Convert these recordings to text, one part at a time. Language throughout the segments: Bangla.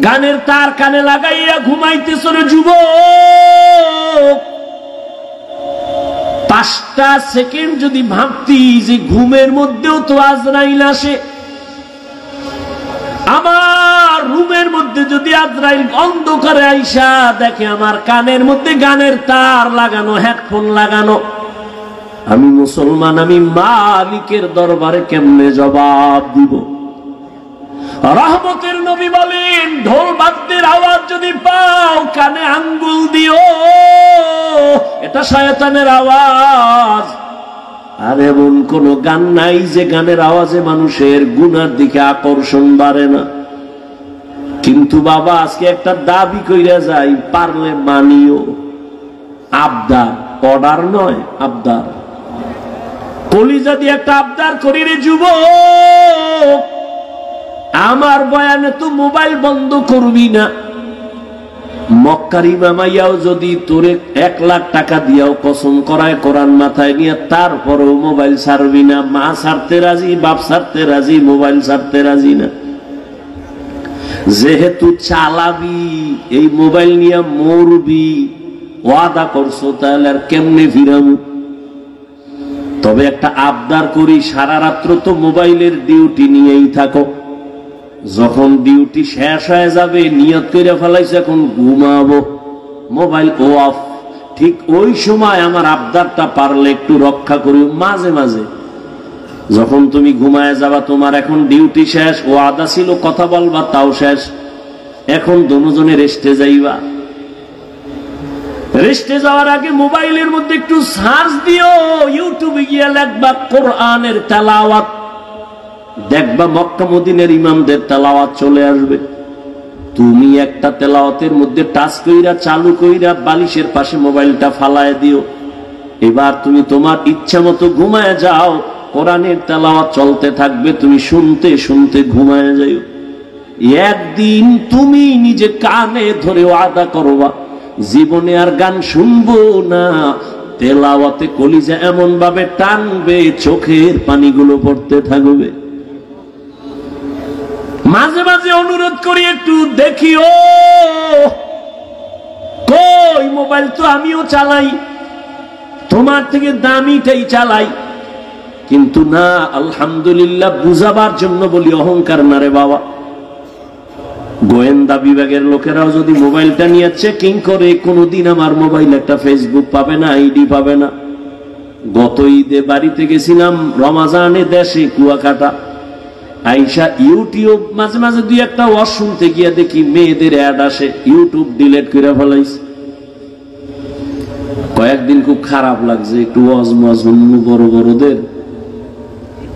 গানের তার কানে লাগাইয়া ঘুমাইতেছ রে যুবক। 5টা সেকেন্ড যদি ভাবতি যে ঘুমের মধ্যেও তো আজরাইল আসে, আমার রুমের মধ্যে যদি আজরাইল অন্ধকারে আইসা দেখে আমার কানের মধ্যে গানের তার লাগানো, হেডফোন লাগানো, আমি মুসলমান, আমি মালিকের দরবারে কেমনে জবাব দিব? রহমতের নবী বলেন, ঢোল বাদ্যের আওয়াজ যদি পাও কানে আঙ্গুল দিও, এটা শয়তানের আওয়াজ। আর এমন কোন গান নাই যে গানের আওয়াজে মানুষের গুনার দিকে আকর্ষণ বাড়ে না। কিন্তু বাবা আজকে একটা দাবি কইরা যাই, পারলে মানিও। আবদার, অর্ডার নয়, আবদার। কলিজা দিয়ে একটা আবদার করি রে যুবক, আমার বয়ানে তো মোবাইল বন্ধ করবি না। মক্কার ইমামাইয়াও যদি তোরে 1 লাখ টাকা দিয়াও কসম করায় কোরআন মাথায় নিয়ে, তারপরেও মোবাইল ছাড়বি না। মা ছাড়তে রাজি, বাপ ছাড়তে রাজি, মোবাইল ছাড়তে রাজি না। যেহেতু চালাবি, এই মোবাইল নিয়ে মরবি, ওয়াদা করছো, তাহলে আর কেমনে ফিরাবো? তবে একটা আবদার করি, সারা রাত্র তো মোবাইলের ডিউটি নিয়েই থাকো। যখন ডিউটি শেষ হয়ে যাবে, নিয়ত করে ফেলাইছে এখন ঘুমাবো, মোবাইল অফ। ঠিক ওই সময় আমার আবদারটা পারলে একটু রক্ষা করি। মাঝে মাঝে যখন তুমি ঘুমায় যাবা, তোমার এখন ডিউটি শেষ, ওয়াদা ছিল কথা বলবা, তাও শেষ, এখন দুজনে রেস্টে যাইবা। রেস্টে যাওয়ার আগে মোবাইলের মধ্যে একটু সার্চ দিও, ইউটিউবে গিয়ে লিখবা কোরআনের তেলাওয়াত, দেখবা মক্কা মদিনার ইমামদের তেলাওয়াত চলে আসবে। তুমি একটা তেলাওয়াতের মধ্যে টাচ কইরা, চালু কইরা বালিশের পাশে মোবাইলটা ফালায় দিও। এবার তুমি তোমার ইচ্ছা মতো ঘুমায় যাও, কোরআনের তেলাওয়াত চলতে থাকবে, তুমি শুনতে শুনতে ঘুমায় যাও। একদিন তুমি নিজে কানে ধরে ওয়াদা করবা, জীবনে আর গান শুনবো না। তেলাওয়াতে কলিজা এমন ভাবে টানবে, চোখের পানিগুলো পড়তে থাকবে। মাঝে মাঝে অনুরোধ করি, একটু দেখিও। কই মোবাইল তো আমিও চালাই, তোমার থেকে দামিটাই চালাই। কিন্তু না, আলহামদুলিল্লাহ, বুঝাবার জন্য বলি, অহংকার না রে বাবা। গোয়েন্দা বিভাগের লোকেরাও যদি মোবাইলটা নিয়ে চেকিং করে, কোনদিন আমার মোবাইল একটা ফেসবুক পাবে না, আইডি পাবে না। গত ঈদে বাড়িতে গেছিলাম, রমাজানে দেশে কুয়াকাটা, আইসা ইউটিউব মাঝে মাঝে 2-1 ওয়াজ শুনতে গিয়ে দেখি মেয়েদের অ্যাড আসে, ইউটিউব ডিলিট করে ফেলাইছে। কয়েকদিন খুব খারাপ লাগছে, একটু ওয়াজ মাজ বড় বড়দের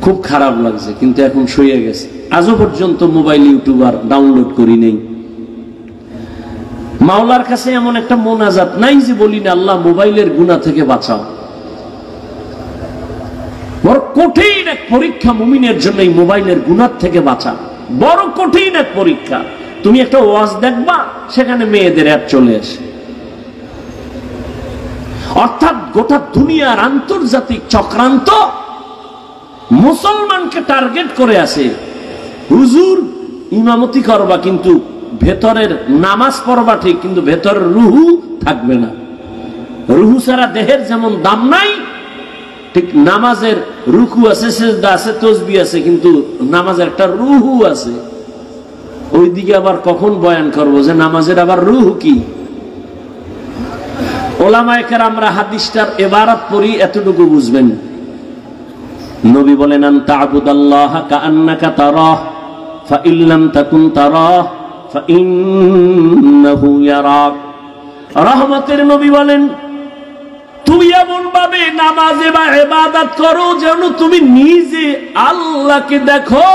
খুব খারাপ লাগছে, কিন্তু এখন সইয়া গেছে। আজও পর্যন্ত মোবাইল ইউটিউব আর ডাউনলোড করি নেই। মাওলার কাছে এমন একটা মোনাজাত নাই যে বলি না, আল্লাহ মোবাইলের গুনাহ থেকে বাঁচাও। বড় কঠিন এক পরীক্ষা মুমিনের জন্য এই মোবাইলের গুনাহ থেকে বাঁচা, বড় কঠিন এক পরীক্ষা। তুমি একটা ওয়াজ দেখবা, সেখানে মেয়েদের অ্যাড চলে আসে। অর্থাৎ গোটা দুনিয়ার আন্তর্জাতিক চক্রান্ত মুসলমানকে টার্গেট করে আছে। হুজুর ইমামতি করবা, কিন্তু ভেতরের নামাজ পড়বা ঠিক, কিন্তু ভেতরের রুহু থাকবে না। রুহু ছাড়া দেহের যেমন দাম নাই, ঠিক নামাজের রুকু আছে, সিজদা আছে, তাসবিহ আছে, কিন্তু নামাজের একটা রুহু আছে। ওইদিকে আবার কখন বয়ান করব যে নামাজের আবার রুহু কি? ওলামায়ে কেরামরা হাদিসটার ইবারত পড়ি, এতটুকু বুঝবেন। নবী বলেন, আন তা'বুদাল্লাহা কাআন্নাকা তারাহ ফাইন লাম তাকুন তারাহ ফাইন্নাহু ইয়ারাক। রহমতের নবী বলেন, তুমি এমন ভাবে নামাজে বা ইবাদত করো যেন তুমি নিজে আল্লাহকে দেখো।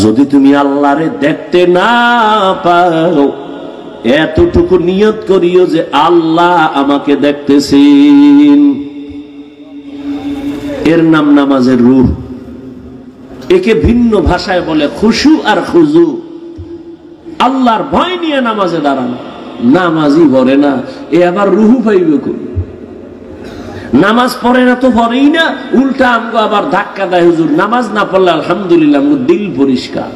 যদি তুমি আল্লাহরে দেখতে না পাও, এতটুকু নিয়ত করিও যে আল্লাহ আমাকে দেখতেছেন। এর নাম নামাজের রূহ। একে ভিন্ন ভাষায় বলে খুশু আর খুজু। আল্লাহর ভয় নিয়ে নামাজে দাঁড়ানো। নামাজই পড়ে না, এ আবার রুহু পাইবে কই? নামাজ পড়ে না তো পড়েই না, উল্টা আমগো আবার ধাক্কা দেয়, হুজুর নামাজ না পড়লে আলহামদুলিল্লাহ আমগো দিল পরিষ্কার।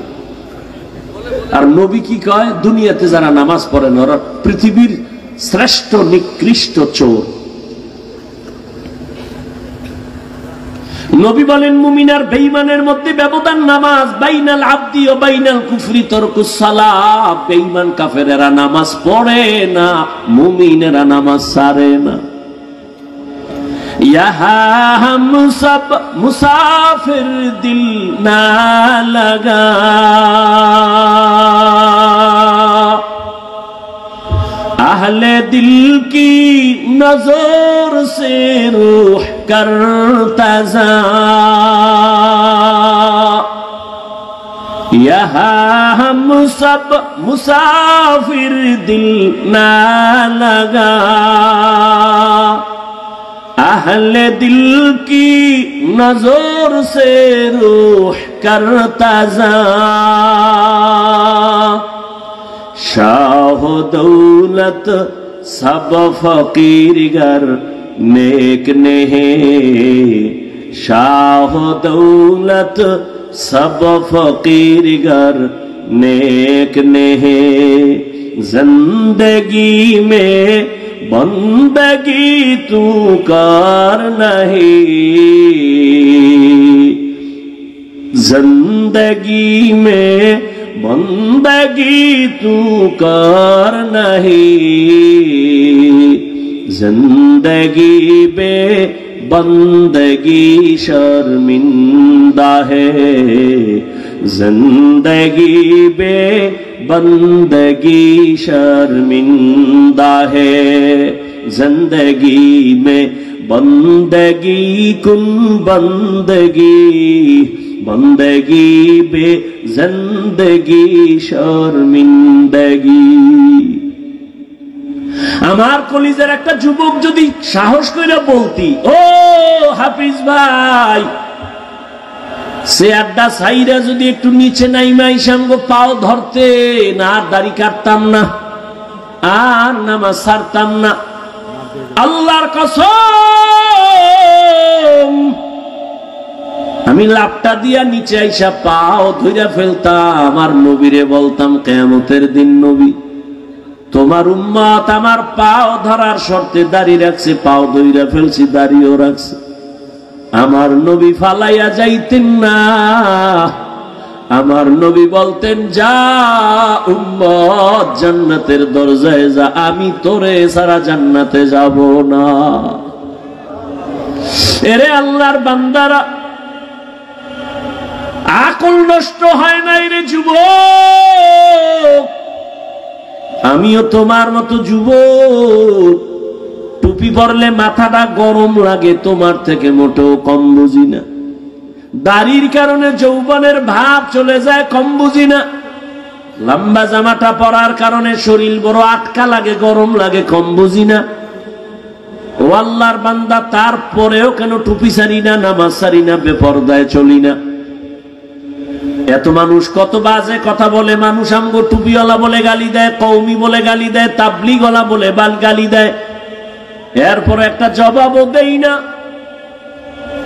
আর নবী কি কয়? দুনিয়াতে যারা নামাজ পড়েন ওরা পৃথিবীর শ্রেষ্ঠ নিকৃষ্ট চোর। নবী বলেন মুমিন আর বেঈমানের মধ্যে ব্যবধান নামাজ, বাইনাল আবদি ও বাইনাল কুফরি তরকুস সালাহ। বেঈমান কাফেরেরা নামাজ পড়ে না, মুমিনেরা নামাজ ছাড়ে না। यहाँ हम सब मुसाफिर दिल ना लगा, अहले दिल की नजर से रूह करता जा, यहाँ हम सब मुसाफिर दिल ना लगा, अहले दिल की नजर से रूह करता जा, शाह दौलत सब फकीर गर नेक नहीं, शाह दौलत सब फकीर गर नेक नहीं, जिंदगी में बंदगी तू कर नहीं, जिंदगी में बंदगी तू कर नहीं, जिंदगी बे बंदगी शर्मिंदा है, जिंदगी बे बंदगी शर्मिंदा है, जिंदगी में बंदगी कुन बंदगी, बंदगी बे जिंदगी शर्मिंदगी। আমার কলিজার একটা যুবক যদি সাহস করে বলতি, ও হাফিজ ভাই, সে আড্ডা সাইরা যদি একটু নিচে নাইমাই সামগো পাও ধরতে না, আর দাড়ি কাটতাম না, আর নামাজ ছাড়তাম না, আল্লাহর কসম আমি লাপটা দিয়া নিচে আইসা পাও ধইরা ফেলতাম, আর নবীরে বলতাম কিয়ামতের দিন নবী তোমার উম্মত আমার পাও ধরার শর্তে দাড়ি রাখছে, পাও ধইরা ফেলছি, দাড়িও রাখছে, আমার নবী ফালাইয়া যাইতেন না, আমার নবী বলতেন যা উম্মত জান্নাতের দরজায় যা, আমি তোরে সারা জান্নাতে যাব না। এরে আল্লাহর বান্দারা, আকল নষ্ট হয় নাই রে যুবক, আমিও তোমার মতো যুবক, টুপি পরলে মাথাটা গরম লাগে, তোমার থেকে মোটেও কম বুঝি না, দাড়ির কারণে যৌবনের ভাব চলে যায়, কম বুঝি না, লম্বা জামাটা পরার কারণে শরীর বড় আটকা লাগে, গরম লাগে, কম বুঝি না। ও আল্লাহর বান্দা, তারপরেও কেন টুপি ছাড়ি না, নামাজ ছাড়ি না, বেপরদায় চলি না? এত মানুষ কত বাজে কথা বলে, মানুষ আমগো টুপিওয়ালা বলে গালি দেয়, কওমি বলে গালি দেয়, তাবলিগওয়ালা বলে গালি দেয়, এরপর একটা জবাবও দেই না।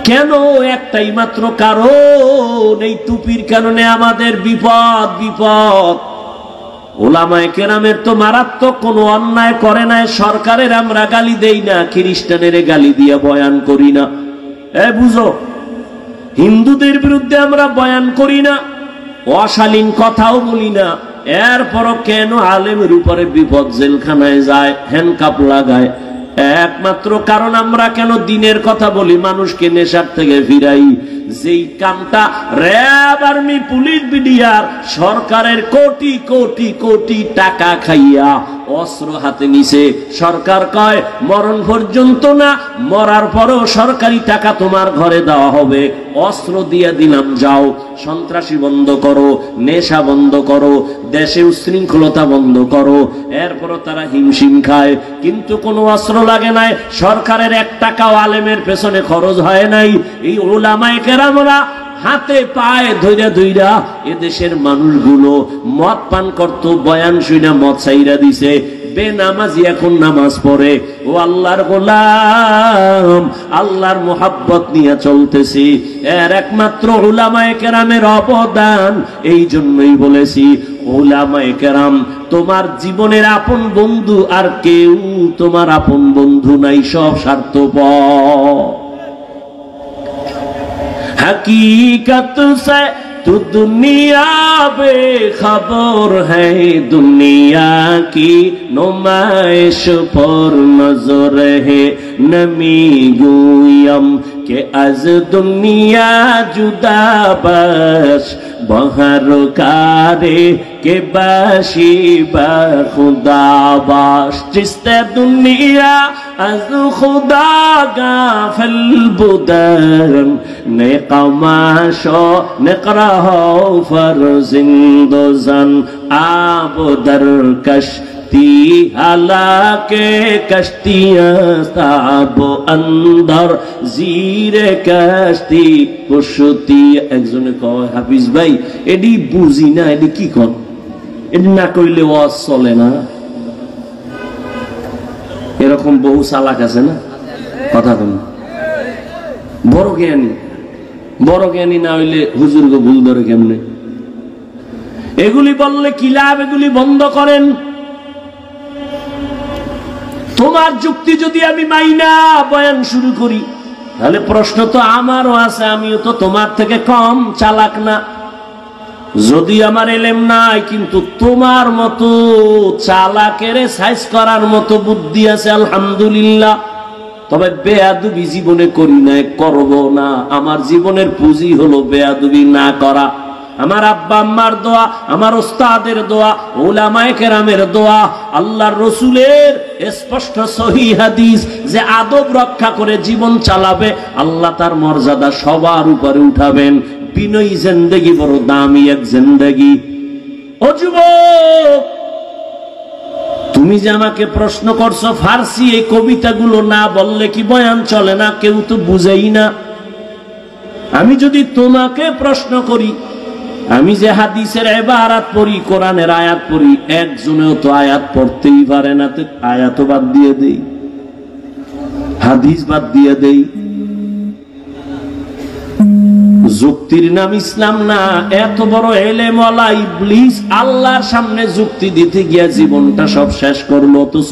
কেন? একটাই মাত্র কারণ, এই টুপির কারণে আমাদের বিপদ। বিপদ ওলামায়ে কেরামের তো মারাত্মক কোনো অন্যায় করে নাই, সরকারের আমরা গালি দেই না, খ্রিস্টানের গালি দিয়া বয়ান করি না, বুঝো, হিন্দুদের বিরুদ্ধে আমরা বয়ান করি না, অশালীন কথাও বলি না, এরপরও কেন আলেমের উপরে বিপদ, জেলখানায় যায়, হ্যান্ডকাপ লাগায়? একমাত্র কারণ আমরা কেন দিনের কথা বলি, মানুষকে নেশার থেকে ফিরাই। যেই কামটা র্যাব, আর্মি, পুলিশ, বিডিআর সরকারের কোটি কোটি কোটি টাকা খাইয়া অস্ত্র হাতে নিছে, সরকার কয় মরণ পর্যন্ত না, মরার পরেও সরকারি টাকা তোমার ঘরে দেওয়া হবে, অস্ত্র দিয়ে দিলাম, যাও, সন্ত্রাসী বন্ধ করো, নেশা বন্ধ করো, দেশে উশৃঙ্খলতা বন্ধ করো। এরপরও তারা হিমশিম খায়, কিন্তু কোনো অস্ত্র লাগে নাই, সরকারের 1 টাকাও আলেমের পেছনে খরচ হয় নাই। এই উলামায়ে কেরামরা হাতে পায়ে ধইরা ধইরা এদেশের মানুষগুলো মদ পান করত, বয়ান শুইনা মদ ছাইরা দিছে, বেনামাজি এখন নামাজ পড়ে। ও আল্লাহর গোলাম, আল্লাহর মোহাব্বত নিয়ে চলতেছি, এর একমাত্র উলামায়ে কেরামের অবদান। এই জন্যই বলেছি উলামায়ে কেরাম তোমার জীবনের আপন বন্ধু, আর কেউ তোমার আপন বন্ধু নাই, সব স্বার্থপর। हकीकत से तू दुनिया बेखबर है, दुनिया की नुमाइश पर नजर है, नमी गुयम के अज दुनिया जुदा बस बहर कारे के बाशी बा खुदा बाश, जिसते दुनिया अज खुदा गाफिल बुदन नेकमाशो नेकराहो फरजिंदो जन आब दर कश्ती हालाके कश्तियां ताबो अंदर जीरे कश्ती कुशती। একজনে কয় হাফিজ ভাই এডি বুঝি না, এডি কি কোন, এডি না কইলে ওয়াজ চলে না। এরকম বহু চালাক আছে না, কথা কোন বড় জ্ঞানী, বড় জ্ঞানী না হইলে হুজুরকে ভুল ধরে কেমনে? এগুলি বললে কি লাভ? এগুলি বন্ধ করেন। তোমার যুক্তি যদি আমি মাইনা বয়ান শুরু করি, তাহলে প্রশ্ন তো আমারও আছে, আমিও তো তোমার থেকে কম চালাক না। যদি আমার এলেম নাই, কিন্তু তোমার মতো চালাকের সাইজ করার মতো বুদ্ধি আছে, আলহামদুলিল্লাহ। তবে বেয়াদবি জীবনে করি না, করব না। আমার জীবনের পুঁজি হলো বেয়াদবি না করা। আমার আব্বা আম্মার দোয়া, আমার ওস্তাদের দোয়া, উলামায়ে কেরামের দোয়া, আল্লাহর রসুলের স্পষ্ট সহিহ হাদিস যে আদব রক্ষা করে জীবন চালাবে, আল্লাহ তার মর্যাদা সবার উপরে উঠাবেন। বিনয়ী জিন্দেগি বড় দামি এক জিন্দেগি। ও যুবক, তুমি যে আমাকে প্রশ্ন করছো ফার্সি এই কবিতাগুলো না বললে কি বয়ান চলে না? কেউ তো বুঝেই না। আমি যদি তোমাকে প্রশ্ন করি, আমি যে হাদিসের ইবারাত পড়ি, কোরআনের আয়াত পড়ি, একজনেও তো আয়াত পড়তেই পারে না, তো আয়াত বাদ দিয়ে দেই, হাদিস বাদ দিয়ে দেই। যুক্তির নাম ইসলাম না। এত বড় এলেমওয়ালা ইবলিস আল্লাহর সামনে যুক্তি দিতে গিয়া জীবনটা সব শেষ করলো। অথচ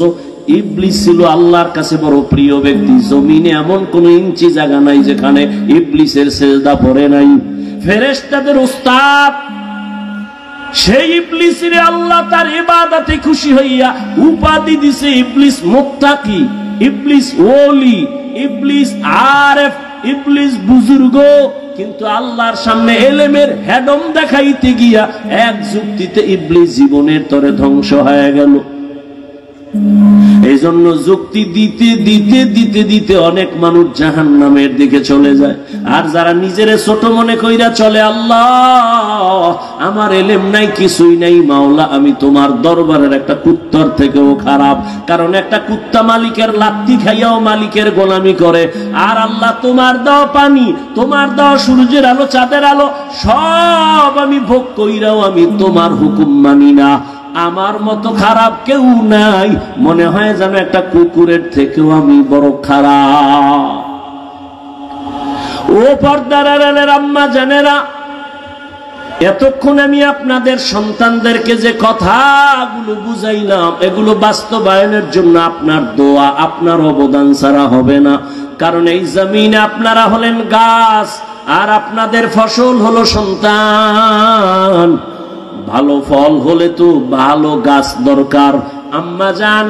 ইবলিস ছিল আল্লাহর কাছে বড় প্রিয় ব্যক্তি। জমিনে এমন কোন ইঞ্চি জায়গা নাই যেখানে ইবলিসের সিজদা পড়ে নাই। ফেরেশতাদের উস্তাদ সেই ইবলিসের আল্লাহ তার ইবাদতে খুশি হইয়া উপাধি দিছে ইবলিস মুত্তাকি, ইবলিস ওলি, ইবলিস আরেফ, ইবলিস বুজুর্গ। কিন্তু আল্লাহর সামনে এলেমের হেডম দেখাইতে গিয়া এক যুক্তিতে ইবলিস জীবনের তরে ধ্বংস হয়ে গেল। এই জন্য যুক্তি দিতে দিতে দিতে দিতে অনেক মানুষ জাহান্নামের দিকে চলে যায়। আর যারা নিজের ছোট মনে কইরা চলে, আল্লাহ আমার এলেম নাই, কিছুই নাই, মাওলা আমি তোমার দরবারের একটা কুত্তার থেকেও খারাপ। কারণ একটা কুত্তা মালিকের লাত্তি খাইয়াও মালিকের গোলামি করে। আর আল্লাহ তোমার দাও পানি, তোমার দাও সূর্যের আলো, চাঁদের আলো, সব আমি ভোগ কইরাও আমি তোমার হুকুম মানি না। আমার মতো খারাপ কেউ নাই, মনে হয় যেন একটা কুকুরের থেকেও আমি বড় খারাপ। ও পর্দার আড়ালের আম্মা জানেরা, এতক্ষণ আমি আপনাদের সন্তানদেরকে যে কথাগুলো বুঝাইলাম, এগুলো বাস্তবায়নের জন্য আপনার দোয়া, আপনার অবদান ছাড়া হবে না। কারণ এই জমিনে আপনারা হলেন গাছ, আর আপনাদের ফসল হলো সন্তান। ভালো ফল হলে তো ভালো গাছ দরকার। আম্মা জান,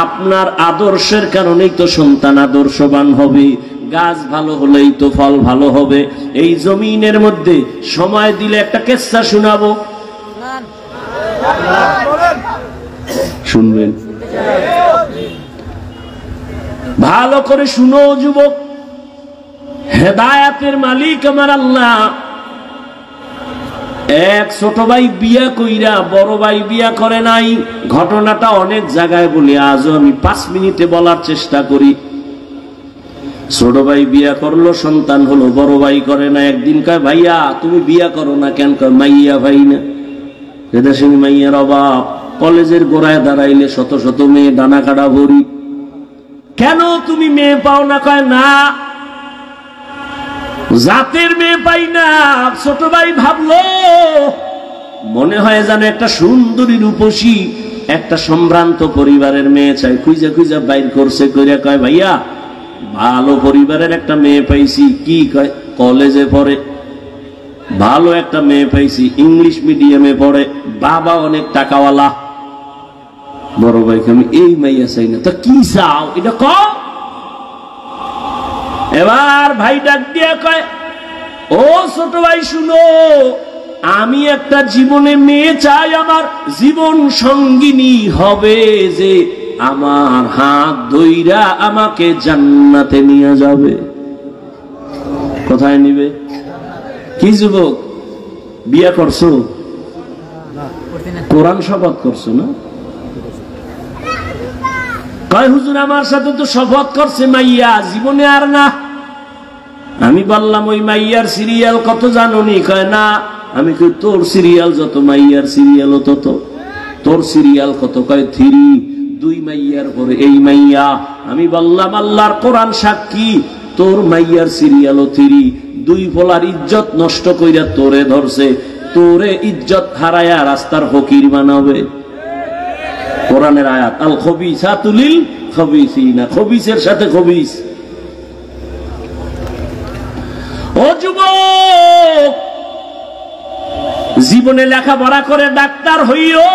আপনার আদর্শের কারণেই তো সন্তান আদর্শবান হবে। গাছ ভালো হলেই তো ফল ভালো হবে। এই জমিনের মধ্যে সময় দিলে একটা কিস্সা শোনাবো, শুনবেন? ভালো করে শুনো যুবক। হেদায়েতের মালিক আমার আল্লাহ। এক ছোট ভাই বিয়া কইরা বড় ভাই বিয়া করে নাই। ঘটনাটা অনেক জায়গায় বলি, আজও আমি 5 মিনিটে বলার চেষ্টা করি। ছোট ভাই বিয়া করলো, সন্তান হলো, বড় ভাই করে না। একদিন কয় ভাইয়া তুমি বিয়া করো না কেন? কয় মাইয়া ভাই না, এদেশে মাইয়ার অভাব। কলেজের গোড়ায় দাঁড়াইলে শত শত মেয়ে, ডানা কাটা ভরি। কেন তুমি মেয়ে পাও না? কয় না, জাতের মেয়ে পাই না। ছোট ভাই ভাবলো মনে হয় যেন একটা সুন্দরী রূপসী একটা সম্ভ্রান্ত পরিবারের মেয়ে চাই। খুঁজা খুঁজা বাইর করছে, কইরা কয় ভাইয়া ভালো পরিবারের একটা মেয়ে পাইছি। কি কয়? কলেজে পড়ে, ভালো একটা মেয়ে পাইছি, ইংলিশ মিডিয়ামে পড়ে, বাবা অনেক টাকাওয়ালা। বড় ভাইকে আমি এই মাইয়া চাই না। তা কি চাও এটা কও। এবার ভাই ডাক দিয়া কয়, ও ছোট ভাই শুনো, আমি একটা জীবনে মেয়ে চাই, আমার জীবন সঙ্গিনী হবে যে আমার হাত ধইরা আমাকে জান্নাতে নিয়ে যাবে। কোথায় নিবে? কি যুবক বিয়া করছো? কোরআন শপথ করছো না? কয় হুজুর আমার সাথে তো শপথ করছে মাইয়া, জীবনে আর না। আমি বললাম ওই মাইয়ার সিরিয়াল কত জানোনি? কয় না। আমি কই তোর সিরিয়াল যত, মাইয়ার সিরিয়াল তত। তোর সিরিয়াল কত? কয় 3, 2 মাইয়ার পরে এই মাইয়া। আমি বললাম আল্লাহর কোরআন সাক্ষী, তোর মাইয়ার সিরিয়ালও 3। 2 পোলার ইজ্জত নষ্ট কইরা তোরে ধরছে, তোরে ইজ্জত হারায়া রাস্তার ফকির বানাবে। কোরআনের আয়াত, আল খবিসাতু লিল খবিসিনা, খবিসের সাথে খবিস। ও যুবক, জীবনে লেখাপড়া করে ডাক্তার হইও,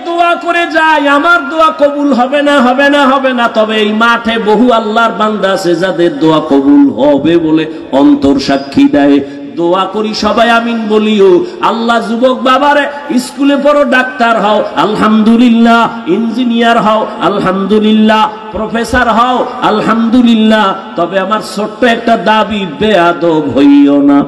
দোয়া করে যাই, আমার দোয়া কবুল হবে না, হবে না, হবে না। তবে এই মাঠে বহু আল্লাহর বান্দা আছে যাদের দোয়া কবুল হবে বলে অন্তর সাক্ষী দেয়। দোয়া করি সবাই আমিন বলিও। আল্লাহ যুবক বাবারে স্কুলে পড়ো, ডাক্তার হও আলহামদুলিল্লাহ, ইঞ্জিনিয়ার হও আলহামদুলিল্লাহ, প্রফেসর হও আলহামদুলিল্লাহ। তবে আমার ছোট্ট একটা দাবি, বেয়াদব হইও না।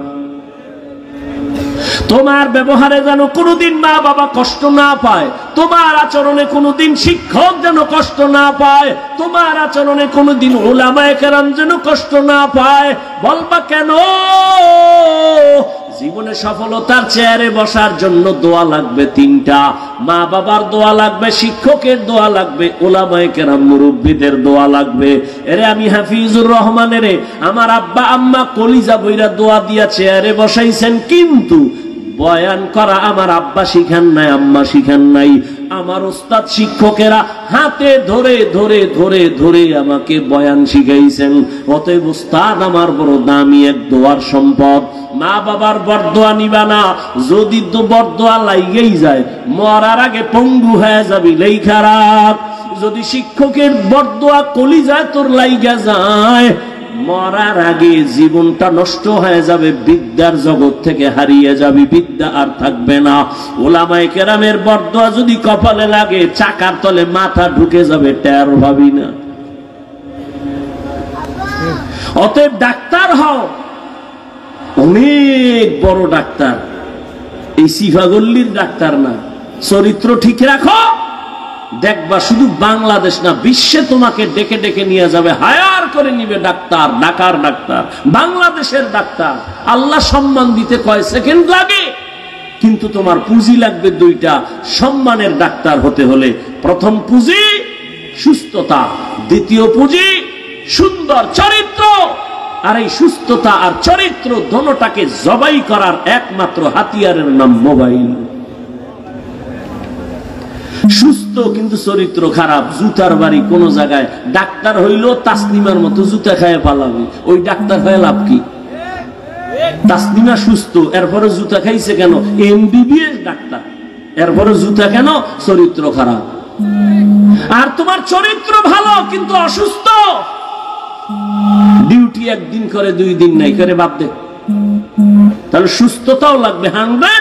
তোমার ব্যবহারে যেন কোনোদিন মা বাবা কষ্ট না পায়, তোমার আচরণে কোনোদিন শিক্ষক যেন কষ্ট না পায়, তোমার আচরণে কোনোদিন উলামায়ে কেরাম যেন কষ্ট না পায়। বলবা কেন? জীবনে সফলতার চেয়ারে বসার জন্য দোয়া লাগবে 3টা। মা বাবার দোয়া লাগবে, শিক্ষকের দোয়া লাগবে, উলামায়ে কেরাম মুরব্বিদের দোয়া লাগবে। এরে আমি হাফিজুর রহমানের আমার আব্বা আম্মা কলিজা বইরা দোয়া দিয়া চেয়ারে বসাইছেন, কিন্তু বয়ান করা আমার আব্বা শিখান নাই, আম্মা শিখান নাই। আমার ওস্তাদ শিক্ষকেরা হাতে ধরে ধরে ধরে ধরে আমাকে বয়ান শিখাইছেন। অতএব ওস্তাদ আমার বড় দামি এক দোয়ার সম্পদ। মা বাবার বরদোয়া নিবা না, যদি তো বরদোয়া লাইগেই যায় মরার আগে পঙ্গু হয়ে যাবি, লেই খারাপ। যদি শিক্ষকের বরদোয়া কলিজায় তোর লাইগা যায়, মরার আগে জীবনটা নষ্ট হয়ে যাবে, বিদ্যার জগৎ থেকে হারিয়ে যাবি, বিদ্যা আর থাকবে না। উলামায়ে কেরামের বরদোয়া যদি কপালে লাগে, চাকার তলে মাথা ঢুকে যাবে, টের ভাবি না। অতএব ডাক্তার হও, অনেক বড় ডাক্তার, এই সিফাগল্লির ডাক্তার না। চরিত্র ঠিক রাখো, দেখবা শুধু বাংলাদেশ না বিশ্বে তোমাকে ডেকে ডেকে নিয়ে যাবে, হায়ার করে নিবে ডাক্তার, ঢাকার ডাক্তার, বাংলাদেশের ডাক্তার। আল্লাহ সম্মান দিতে কয় সেকেন্ড লাগে, কিন্তু তোমার পুঁজি লাগবে 2টা। সম্মানের ডাক্তার হতে হলে প্রথম পুঁজি সুস্থতা, দ্বিতীয় পুঁজি সুন্দর চরিত্র। আর এই সুস্থতা আর চরিত্র দোনোটাকে জবাই করার একমাত্র হাতিয়ারের নাম মোবাইল। সুস্থ কিন্তু চরিত্র খারাপ, জুতার বাড়ি কোন জায়গায়। ডাক্তার হইল তাসলিমার মতো জুতা খায় পালাবি, ওই ডাক্তার হয়ে লাভ কি? তাসলিমা সুস্থ, এরপরে জুতা খাইছে কেন? MBBS ডাক্তার, এরপরে জুতা কেন? চরিত্র খারাপ। আর তোমার চরিত্র ভালো কিন্তু অসুস্থ, ডিউটি একদিন করে 2 দিন নাই করে, বাদ দে। তাহলে সুস্থতাও লাগবে 100,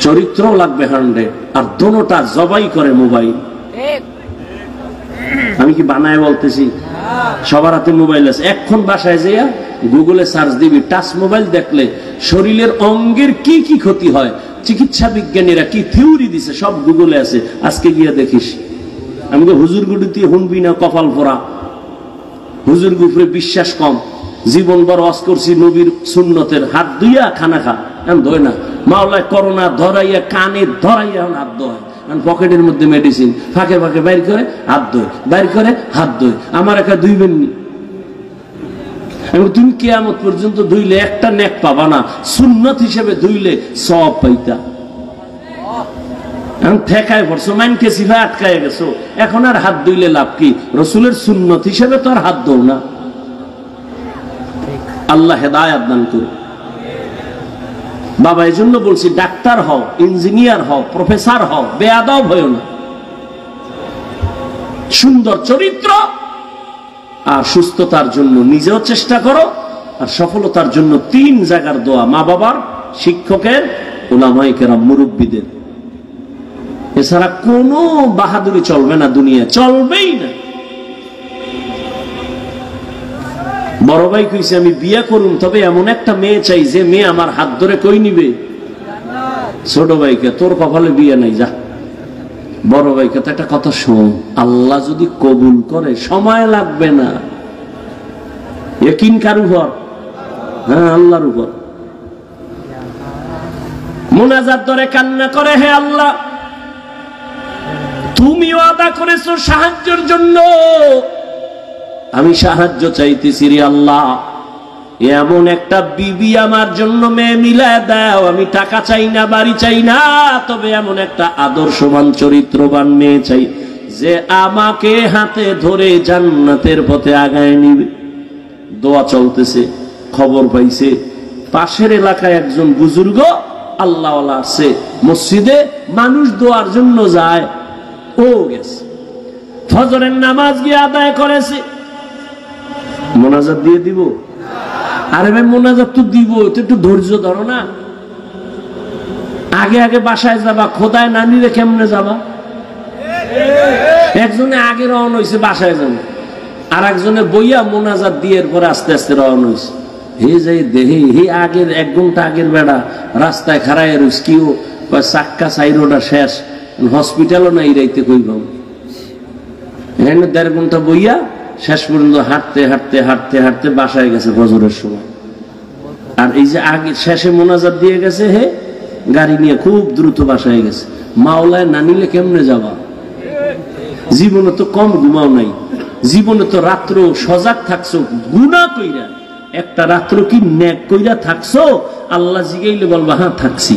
চরিত্রও লাগবে 100, আর দোনোটা জবাই করে মোবাইল। আমি কি বানায় বলতেছি? সবার হাতে মোবাইল আছে। এখন বাসায় যেয়া গুগলে সার্চ দিবি, টাচ মোবাইল দেখলে শরীরের অঙ্গের কি কি ক্ষতি হয়, চিকিৎসা বিজ্ঞানীরা কি থিওরি দিছে, সব গুগলে আছে। আজকে গিয়া দেখিস। আমি তো হুজুর গুডিতে শুনবি না, কপাল পোড়া। হুজুর গুফরে বিশ্বাস কম, জীবন বড় ওয়াজ করছি নবীর সুন্নতের, হাত ধুইয়া খানা খা, এখন ধোয় না। মাওলায় করোনা ধরাইয়া কানে ধরাইয়া এখন হাত ধোয়, পকেটের মধ্যে মেডিসিন ফাঁকে ফাঁকে বাইর করে হাত ধোয়, বাইর করে হাত ধোয়। আমার একা ধুইবেননি, তুমি কিয়ামত পর্যন্ত ধুইলে একটা নেক পাবা না, সুন্নত হিসেবে ধুইলে সব পাইতা। এখন ঠেকায় পড়ছো, মাইনকে সিফা আটকায় গেছো, এখন আর হাত ধুইলে লাভ কি? রসুলের সুন্নত হিসেবে তো আর হাত ধো না। আল্লাহ হেদায়েত দান করুন। বাবা এই জন্য বলছি, ডাক্তার হও, ইঞ্জিনিয়ার হও, প্রফেসর হও, বেয়াদব হও না। সুন্দর চরিত্র আর সুস্থতার জন্য নিজেও চেষ্টা করো, আর সফলতার জন্য 3 জায়গার দোয়া, মা বাবার, শিক্ষকের, উলামায়ে কেরাম, মুরব্বীদের। এছাড়া কোনো বাহাদুরি চলবে না, দুনিয়া চলবেই না। বড় ভাই কইছে আমি বিয়ে করুম, তবে এমন একটা মেয়ে চাই যে মেয়ে আমার হাত ধরে কই নিবে। ছোট ভাইকে তোর কপালে বিয়ে নাই, যা। বড় ভাইকে তো একটা কথা শোন, আল্লাহ যদি কবুল করে সময় লাগবে না। ইয়াকিন কার উপর? হ্যাঁ, আল্লাহর উপর। মুনাজাত ধরে কান্না করে, হে আল্লাহ তুমি ওয়াদা করেছো সাহায্যের জন্য, আমি সাহায্য চাইতেছি রে আল্লাহ। এমন একটা বিবি আমার জন্য মেয়ে মিলায় দাও, আমি টাকা চাই না, বাড়ি চাই না, তবে এমন একটা আদর্শবান চরিত্রবান মেয়ে চাই যে আমাকে হাতে ধরে জান্নাতের পথে আগায় নিবে। দোয়া চলতেছে, খবর পাইছে পাশের এলাকায় একজন বুজুর্গ আল্লাহওয়ালা আছে, মসজিদে মানুষ দোয়ার জন্য যায়, ও গেছে ফজরের নামাজ গিয়ে আদায় করেছে। মোনাজাত দিয়ে দিব? আরে ভাই মোনাজাত তো দিব, একটু ধৈর্য ধরো না। আগে আগে বাসায় যাবা, খোদায় না নিলে কেমনে যাবা? একজনে আগে রওনা হয়েছে বাসায় যাবে, আর একজনে বইয়া মোনাজাত দিয়ে এরপরে আস্তে আস্তে রওনা হয়েছে। হে যাই দেহে হে আগের 1 ঘন্টা আগের বেড়া রাস্তায় খাড়ায় রয়েছে, কিও চাক্কা সাইরোটা শেষ, হসপিটালও নাই রাইতে কই পাবো। এখানে 1.5 ঘন্টা বইয়া শেষ পর্যন্ত হাঁটতে হাঁটতে হাঁটতে হাঁটতে বাসায় গেছে ফজরের সময়। আর এই যে আগে শেষে মোনাজাত দিয়ে গেছে, হে গাড়ি নিয়ে খুব দ্রুত বাসায় গেছে। মাওলায় না নিলে কেমনে যাবা? জীবনে তো কম ঘুমাও নাই, জীবনে তো রাত্র সজাগ থাকছো, গুনাহ কইরা একটা রাত্র কি নেক কইরা থাকছো? আল্লাহ জিগাইলে বলবা হ্যাঁ থাকছি,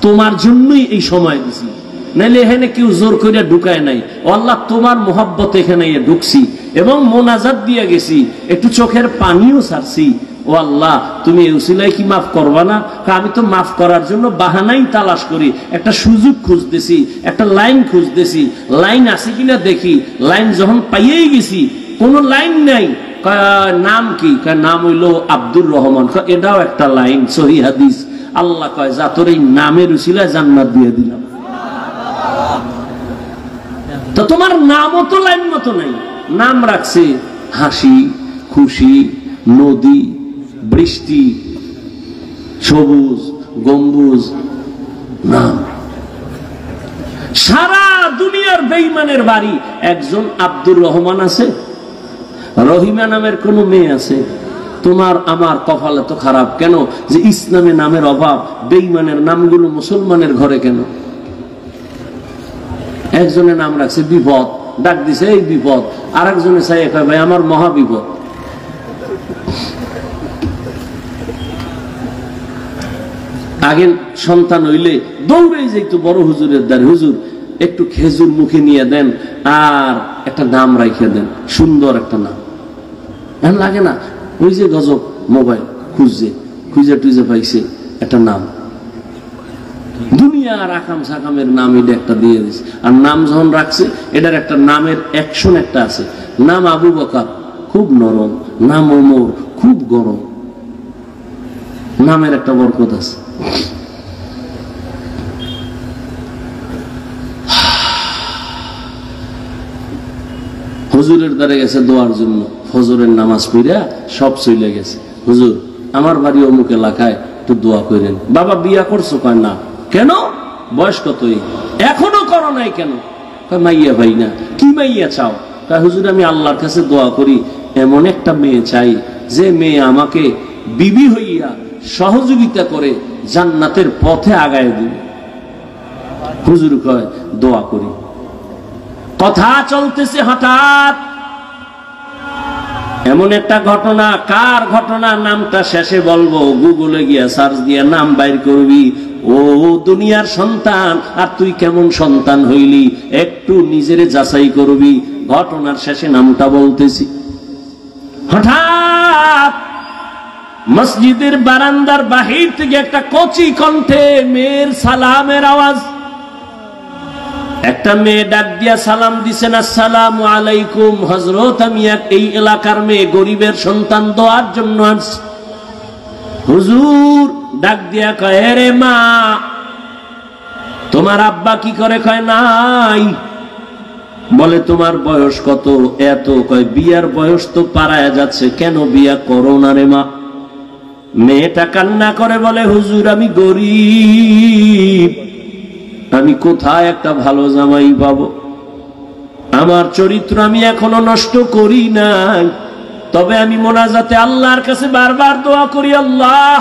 তোমার জন্যই এই সময় দিছি, নাইলে এখানে কেউ জোর কইরা ঢুকায় নাই। ও আল্লাহ তোমার মোহাব্বত এখানে ঢুকছি এবং মোনাজাত দিয়ে গেছি, একটু চোখের পানিও ছাড়ছি। ও আল্লাহ তুমি এই উসিলায় কি মাফ করবা না? আমি তো মাফ করার জন্য বাহানাই তালাশ করি, একটা সুযোগ খুঁজতেছি, একটা লাইন খুঁজতেছি, লাইন আছে কিনা দেখি। লাইন যখন পাইয়েই গেছি, কোনো লাইন নাই। নাম কি? নাম হইলো আব্দুর রহমান। এটাও একটা লাইন, সহিহ হাদিস। আল্লাহ কয় যা তোর এই নামের উসিলায় জান্নাত দিয়ে দিলাম। তো তোমার নামও তো লাইন মতো নাই। নাম রাখছে হাসি, খুশি, নদী, বৃষ্টি, সবুজ, গম্বুজ, নাম। সারা দুনিয়ার বেঈমানের বাড়ি একজন আব্দুর রহমান আছে, রহিমা নামের কোন মেয়ে আছে? তোমার আমার কপালে তো খারাপ কেন যে ইসলামে নামের অভাব, বেঈমানের নামগুলো মুসলমানের ঘরে কেন? একজনের নাম রাখছে বিপদ, ডাক দিছে এই বিপদ, আর একজনে চাই ভাই আমার মহা বিপদ। আগে সন্তান হইলে দৌড়েই যাইত বড় হুজুরের দ্বারে, হুজুর একটু খেজুর মুখে নিয়ে দেন আর একটা নাম রাইখে দেন, সুন্দর একটা নাম। এখন লাগে না, ওই যে গজব মোবাইল খুঁজছে, খুঁজে টুজে পাইছে একটা নাম, দুনিয়ার আকাম সাকামের নাম এটা একটা দিয়ে দিছে। আর নাম যখন রাখছে, এটার একটা নামের অ্যাকশন একটা আছে। নাম আবু বকর, খুব নরম, নাম ওমর, খুব গরম। নামের একটা বরকত আছে। হুজুরের দ্বারে গেছে দোয়ার জন্য, ফজরের নামাজ পড়িয়া সব চলে গেছে। হুজুর আমার বাড়ি অমুক এলাকায়, একটু দোয়া করেন। বাবা বিয়া করছো? কয় না। কেন? বয়স কতই? এখনো করো নাই কেন? কয় মাইয়া ভাই না। কি মাইয়া চাও? কয় হুজুর আমি আল্লাহর কাছে দোয়া করি এমন একটা মেয়ে চাই যে মেয়ে আমাকে বিবি হইয়া সহযোগিতা করে জান্নাতের পথে আগায় দিবে। হুজুর কয় দোয়া করি। কথা চলতেছে, হঠাৎ এমন একটা ঘটনা। কার ঘটনা নামটা শেষে বলবো, গুগলে গিয়া সার্চ দিয়া নাম বাইর করবি। ও দুনিয়ার সন্তান, আর তুই কেমন সন্তান হইলি একটু নিজেরে যাচাই করবি। ঘটনার শেষে নামটা বলতেছি। হঠাৎ মসজিদের বারান্দার বাহির থেকে একটা কচি কণ্ঠে মেয়ের সালামের আওয়াজ। একটা মেয়ে ডাক দিয়া সালাম দিছেন, আসসালামু আলাইকুম হযরত, আমি এই এলাকার মেয়ে, গরিবের সন্তান, দোয়ার জন্য আসছি। হুজুর ডাক দিয়া কয়, রে মা তোমার আব্বা কি করে? কয় নাই। বলে তোমার বয়স কত? এত। কয় বিয়ার বয়স তো পারায় যাচ্ছে, কেন বিয়া করো না রে মা? মেয়েটা কান্না করে বলে, হুজুর আমি গরিব, আমি কোথায় একটা ভালো জামাই পাবো? আমার চরিত্র আমি এখনো নষ্ট করি নাই, তবে আমি মোনাজাতে আল্লাহর কাছে বারবার দোয়া করি, আল্লাহ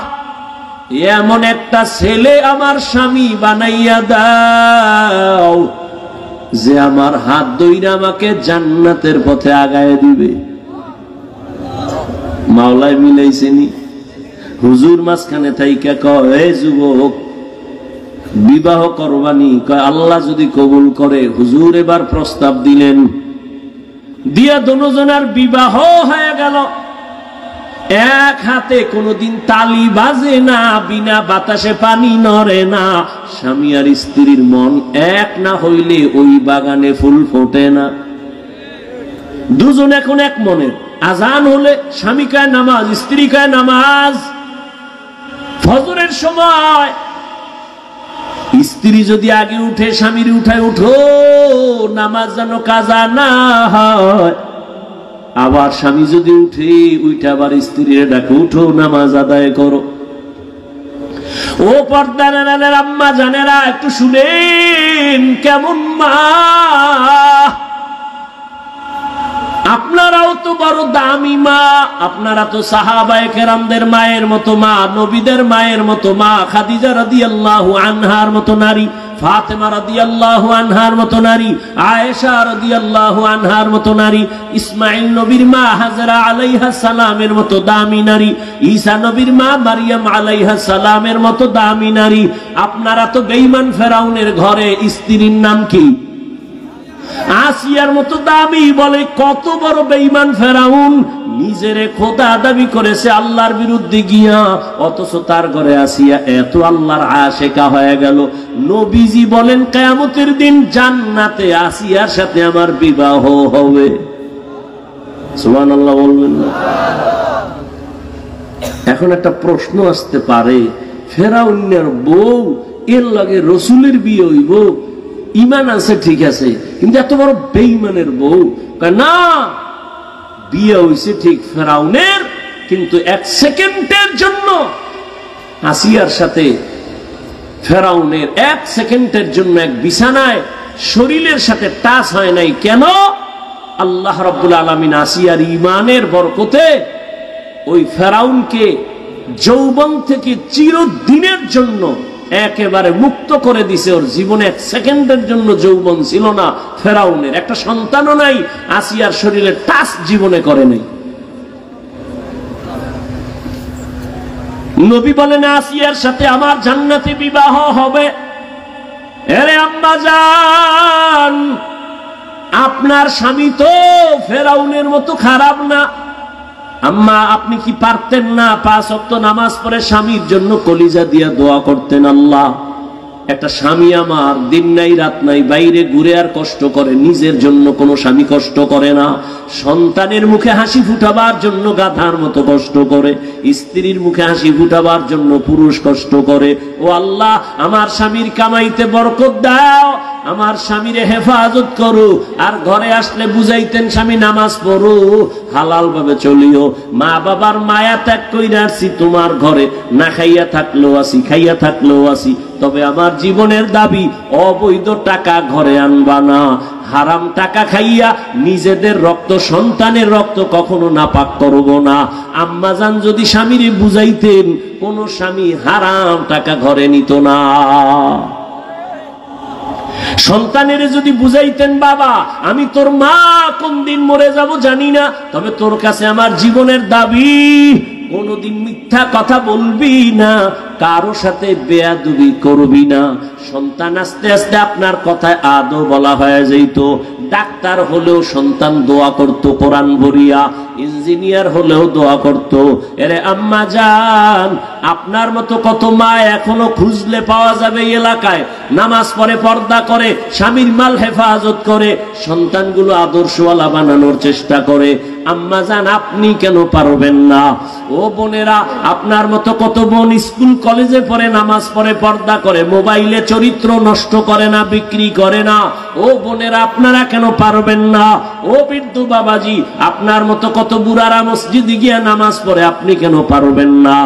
এমন একটা ছেলে আমার স্বামী বানাইয়া দাও যে আমার হাত ধইরা আমাকে জান্নাতের পথে আগায় দিবে। মাওলায় মিলাইছেনি। হুজুর মাঝখানে থাইকা কয়, এ যুবক বিবাহ করবানি? কয় আল্লাহ যদি কবুল করে। হুজুর এবার প্রস্তাব দিলেন, দিয়া দুজনের বিবাহ হয়ে গেল। এক হাতে কোনোদিন তালি বাজে না, বিনা বাতাসে পানি নড়ে না। স্বামী আর স্ত্রীর মন এক না হইলে ওই বাগানে ফুল ফোটে না। দুজন এখন এক মনের। আজান হলে স্বামী কয় নামাজ, স্ত্রী কয় নামাজ। ফজরের সময় স্ত্রী যদি আগে উঠে, স্বামীর উঠায়, উঠো নামাজ যেন কাজা না হয়। আবার স্বামী যদি উঠে, উঠে আবার স্ত্রীর ডাকে, উঠো নামাজ আদায় করো। ও পর্দার আড়ালের আম্মা জানেরা, একটু শুনেন কেমন মা। আপনারাও তো বড় দামি মা, আপনারা তো সাহাবায়ে কেরামদের মায়ের মতো মা, নবীদের মায়ের মতো মা, খাদিজা রাদিয়াল্লাহু আনহার মতো নারী, ফাতেমা রাদিয়াল্লাহু আনহার মতো নারী, আয়েশা রাদিয়াল্লাহু আনহার মতো নারী, ইসমাইল নবীর মা হাজরা আলাইহাস সালামের মতো দামি নারী, ঈসা নবীর মা মারিয়াম আলাইহাস সালামের মতো দামি নারী। আপনারা তো বেঈমান ফেরাউনের ঘরে স্ত্রীর নাম কি? আসিয়ার মতো দামি। বলে কত বড় বেঈমান ফেরাউন, নিজেরে খোদা দাবি করেছে আল্লাহর বিরুদ্ধে গিয়া, অথচ তার ঘরে আসিয়া এত আল্লাহর আশিকা হয়ে গেল। নবীজি বলেন কিয়ামতের দিন জান্নাতে আসিয়ার সাথে আমার বিবাহ হবে। সুবহানাল্লাহ বলবেন না? এখন একটা প্রশ্ন আসতে পারে, ফেরাউনের বউ এর লগে রসুলের বিয়ে হইব? ইমান আছে ঠিক আছে, কিন্তু এত বড় বেঈমানের বউ? না, বিয়ে হইছে ঠিক ফেরাউনের, কিন্তু এক সেকেন্ডের জন্য আসিয়ার সাথে ফেরাউনের এক সেকেন্ডের জন্য এক বিছানায় শরীরের সাথে টাচ হয় নাই। কেন? আল্লাহ রাব্বুল আলামিন আসিয়ার ইমানের বরকতে ওই ফেরাউনকে যৌবন থেকে চিরদিনের জন্য একেবারে মুক্ত করে দিছে। ওর জীবনে এক সেকেন্ডের জন্য যৌবন ছিল না ফেরাউনের, একটা সন্তানও নাই, আসিয়ার শরীরে টাচ জীবনে করে নাই। নবী বলেন আসিয়ার সাথে আমার জান্নাতে বিবাহ হবে। আরে আম্মা জান, আপনার স্বামী তো ফেরাউনের মতো খারাপ না। আম্মা আপনি কি পারতেন না 5 ওয়াক্ত নামাজ পড়ে স্বামীর জন্য কলিজা দিয়া দোয়া করতেন? আল্লাহ, একটা স্বামী আমার দিন নাই রাত নাই বাইরে ঘুরে আর কষ্ট করে, নিজের জন্য কোনো স্বামী কষ্ট করে না। সন্তানের মুখে হাসি ফুটাবার জন্য গাধার মতো কষ্ট করে, স্ত্রীর মুখে হাসি ফুটাবার জন্য পুরুষ কষ্ট করে। ও আল্লাহ, আমার স্বামীর কামাইতে বরকত দাও, আমার স্বামীরে হেফাজত করো। আর ঘরে আসলে বুঝাইতেন স্বামী নামাজ পড়ো, হালাল ভাবে চলিও। মা বাবার মায়া ত্যাগ কইরা আসছি তোমার ঘরে, না খাইয়া থাকলেও আসি, খাইয়া থাকলেও আসি, তবে আমার জীবনের দাবি, অবৈধ টাকা ঘরে আনবা না, হারাম টাকা খাইয়া নিজেদের রক্ত, সন্তানের রক্ত কখনো নাপাক করব না। আম্মাজান যদি স্বামীরে বুঝাইতেন, কোন স্বামী হারাম টাকা ঘরে নিত না। সন্তানের যদি বুঝাইতেন, বাবা আমি তোর মা, কোন দিন মরে যাব জানি না, তবে তোর কাছে আমার জীবনের দাবি, কোনদিন মিথ্যা কথা বলবি না, কারো সাথে বেয়াদবি করবি না। সন্তান আস্তে আস্তে আপনার কথায় আদৌ বলা হয়ে যেত। ডাক্তার হলেও সন্তান দোয়া করত কোরআন ভরিয়া, ইঞ্জিনিয়ার হলেও দোয়া করত। এরে আম্মা জান, আপনার মতো কত মা এখনো খুঁজলে পাওয়া যাবে এলাকায়, নামাজ পড়ে, পর্দা করে, স্বামীর মাল হেফাজত করে, সন্তানগুলো আদর্শওয়ালা বানানোর চেষ্টা করে। আম্মা জান, আপনি কেন পারবেন না? ও বোনেরা, আপনার মতো কত বোন স্কুল কলেজে পড়ে, নামাজ পড়ে, পর্দা করে, মোবাইলে চরিত্র নষ্ট করে না, বিক্রি করে না। ও বোনেরা, আপনারা কেন পারবেন না? ও বৃদ্ধ বাবাজি, আপনার মতো কত বুড়ারা মসজিদে গিয়ে নামাজ পড়ে, আপনি কেন পারবেন না?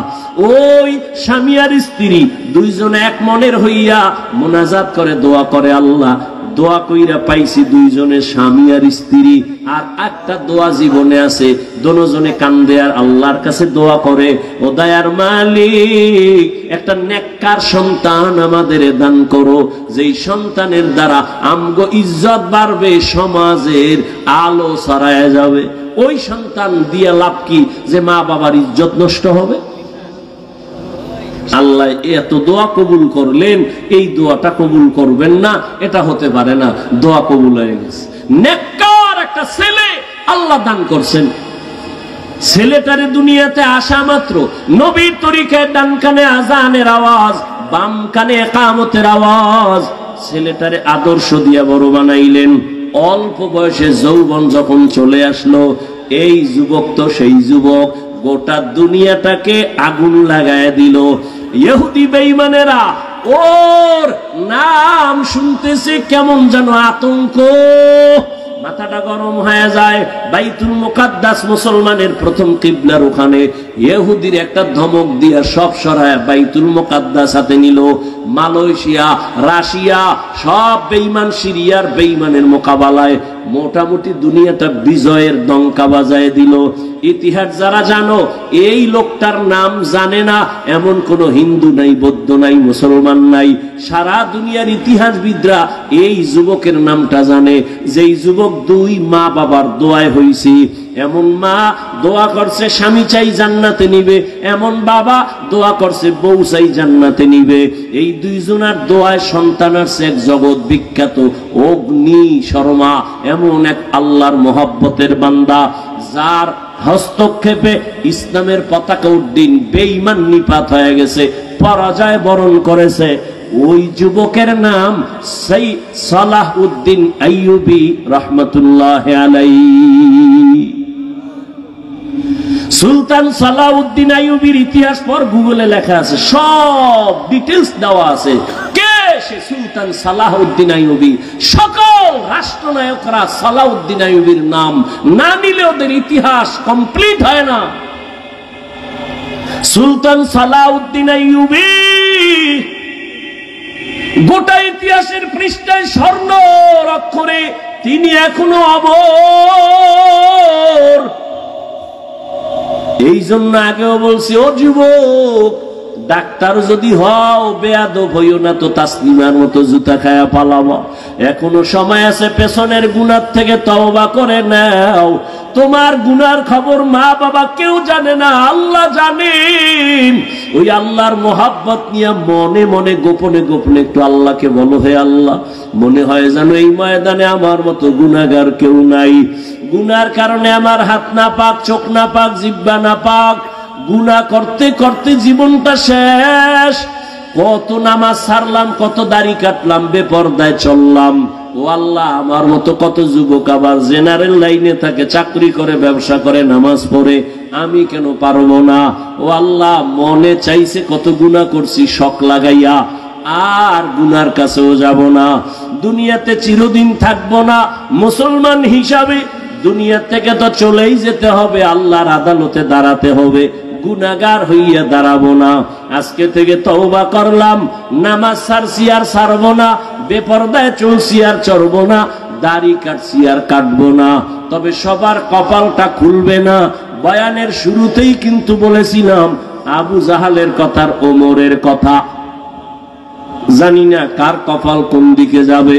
ওই স্বামী আর স্ত্রী দুইজনে এক মনের হইয়া মোনাজাত করে, দোয়া করে, আল্লাহ দোয়া কইরা পাইছি দুইজনে স্বামী আর স্ত্রী। আর একটা দোয়া জীবনে আছে, দোনোজনে কান্দে আর আল্লাহর কাছে দোয়া করে, ও দয়ার মালিক, একটা নেককার সন্তান আমাদের দান করো, যেই সন্তানের দ্বারা আমগো ইজ্জত বাড়বে, সমাজের আলো ছড়ায় যাবে। ওই সন্তান দিয়ে লাভ কি যে মা বাবার ইজ্জত নষ্ট হবে? আল্লাহ এত দোয়া কবুল করলেন, এই দোয়াটা কবুল করবেন না, এটা হতে পারে না। দোয়া কবুল হয়ে গেছে, নেককার একটা ছেলে আল্লাহ দান করছেন। ছেলেটারে দুনিয়াতে আসা মাত্র নবীর তরিকায় ডান কানে আজানের আওয়াজ, বাম কানে ইকামতের আওয়াজ, ছেলেটারে আদর্শ দিয়া বড় বানাইলেন। অল্প বয়সে যৌবন যখন চলে আসলো, এই যুবক তো সেই যুবক, গোটা দুনিয়াটাকে আগুন লাগায় দিল। ইহুদি বেঈমানেরা ওর নাম শুনতেছে কেমন যেন আতঙ্ক, মাথাটা গরম হয়ে যায়। বাইতুল মুকাদ্দাস মুসলমানের প্রথম কিবলার ওখানে ইহুদির একটা ধমক দিয়া সব সরায় বাইতুল মুকাদ্দাস হাতে নিল। মালয়েশিয়া, রাশিয়া সব বেঈমান, সিরিয়ার বেঈমানের মোকাবেলায় মোটামুটি দুনিয়াটা বিজয়ের ডঙ্কা বাজায় দিল। ইতিহাস যারা জানো, এই লোকটার নাম জানে না এমন কোন হিন্দু নাই, বৌদ্ধ নাই, মুসলমান নাই। সারা দুনিয়ার ইতিহাসবিদরা এই যুবকের নামটা জানে, যেই যুবক দুই মা বাবার দোয়ায় হইছে। এমন মা দোয়া করছে স্বামী চাই জান্নাতে নিবে, এমন বাবা দোয়া করছে বউ চাই জান্নাতে নিবে। এই দুইজনের দোয়ায় সন্তান আসছে এক জগৎ বিখ্যাত অগ্নি শর্মা, এমন এক আল্লাহর মহব্বতের বান্দা, যার হস্তক্ষেপে ইসলামের পতাকা উড্ডীন, বেঈমান নিপাত হয়ে গেছে, পরাজয় বরণ করেছে। ওই যুবকের নাম সেই সালাহউদ্দিন আইয়ুবী রাহমাতুল্লাহ আলাইহি। সুলতান সালাহউদ্দিন আইয়ুবীর ইতিহাস পর গুগলে লেখা আছে, সব ডিটেইলস দেওয়া আছে। কে সে সুলতান সালাহউদ্দিন আইয়ুবী? সকল রাষ্ট্রনায়করা সালাহউদ্দিন আইয়ুবীর নাম না নিলে ওদের ইতিহাস কমপ্লিট হয় না। সুলতান সালাহউদ্দিন আইয়ুবী গোটা ইতিহাসের পৃষ্ঠায় স্বর্ণ অক্ষরে তিনি এখনো অমর। এই জন্য আগেও বলছি, ও যুবক, ডাক্তার যদি হও বেয়াদব হইও না তো তাসলিমার মতো জুতা খায়া পালাবো। এখনো সময় আছে, পেছনের গুনার থেকে তওবা করে নাও। তোমার গুনার খবর মা বাবা কেউ জানে না, আল্লাহ জানেন। ওই আল্লাহর মোহাব্বত নিয়ে মনে মনে গোপনে গোপনে একটু আল্লাহকে বলো, হে আল্লাহ, মনে হয় যেন এই ময়দানে আমার মতো গুনাহগার কেউ নাই। গুনার কারণে আমার হাত না পাক, চোখ না পাক, জিহ্বা না পাক, গুনাহ করতে করতে জীবনটা শেষ। কত নামাজ ছাড়লাম, কত দাড়ি কাটলাম, বেপরদায় চললাম। ও আল্লাহ, আমার মতো কত যুবক আবার জেনারেল লাইনে থাকে, চাকরি করে, ব্যবসা করে, নামাজ পড়ে, আমি কেন পারবো না? ও আল্লাহ, মনে চাইছে কত গুনাহ করছি শক লাগাইয়া, আর গুনার কাছেও যাব না। দুনিয়াতে চিরদিন থাকবো না, মুসলমান হিসাবে দুনিয়া থেকে তো চলেই যেতে হবে, আল্লাহর আদালতে দাঁড়াতে হবে। গুনাহগার হইয়া দাঁড়াবো না। আজকে থেকে তওবা করলাম, নামাজ ছাড়ছি আর ছাড়বো না, বেপরদায় চলছি আর চলবো না, দাড়ি কাটছি আর কাটবো না। তবে সবার কপালটা খুলবে না। বয়ানের শুরুতেই কিন্তু বলেছিলাম আবু জাহালের কথা, ওমরের কথা। জানি না কার কপাল কোন দিকে যাবে।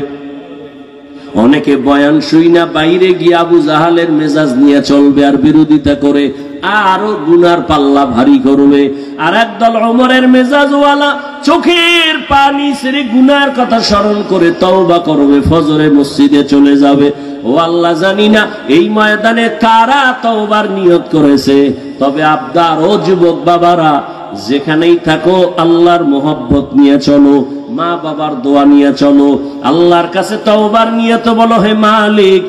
অনেকে বয়ান শুই না বাইরে গিয়ে আবু জাহালের মেজাজ নিয়ে চলবে আর বিরোধিতা করে আরো গুনার পাল্লা ভারী করবে। আর একদল ওমরের মেজাজওয়ালা চোখের পানি ছেড়ে গুনার কথা স্মরণ করে তওবা করবে, ফজরে মসজিদে চলে যাবে। ও আল্লাহ, জানি না এই ময়দানে কারা তওবার নিয়ত করেছে। তবে আবদার, ও যুবক বাবারা, যেখানেই থাকো আল্লাহর মোহব্বত নিয়ে চলো, মা বাবার দোয়া নিয়ে চলো, আল্লাহর কাছে তওবার নিয়ত বলো, হে মালিক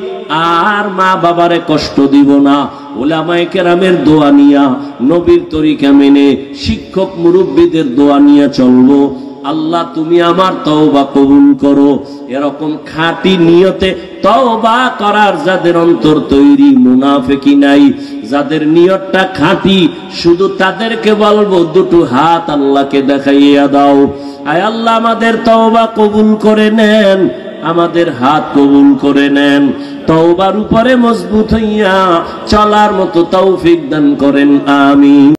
আর মা বাবারে কষ্ট দিব না। উলামায়ে কেরামের দোয়া নিয়া, নবীর তরিকা মেনে, শিক্ষক মুরব্বীদের দোয়া নিয়ে চলবো। আল্লাহ তুমি আমার তওবা কবুল করো। এরকম খাঁটি নিয়তে তওবা করার যাদের অন্তর তৈরি, মুনাফিকি নাই, যাদের নিয়তটা খাঁটি, শুধু তাদেরকে বলবো দুটো হাত আল্লাহকে দেখাইয়া দাও। আয় আল্লাহ, আমাদের তওবা কবুল করে নেন, আমাদের হাত কবুল করে নেন। তওবার উপরে মজবুত হইয়া চলার মতো তৌফিক দান করেন, আমিন।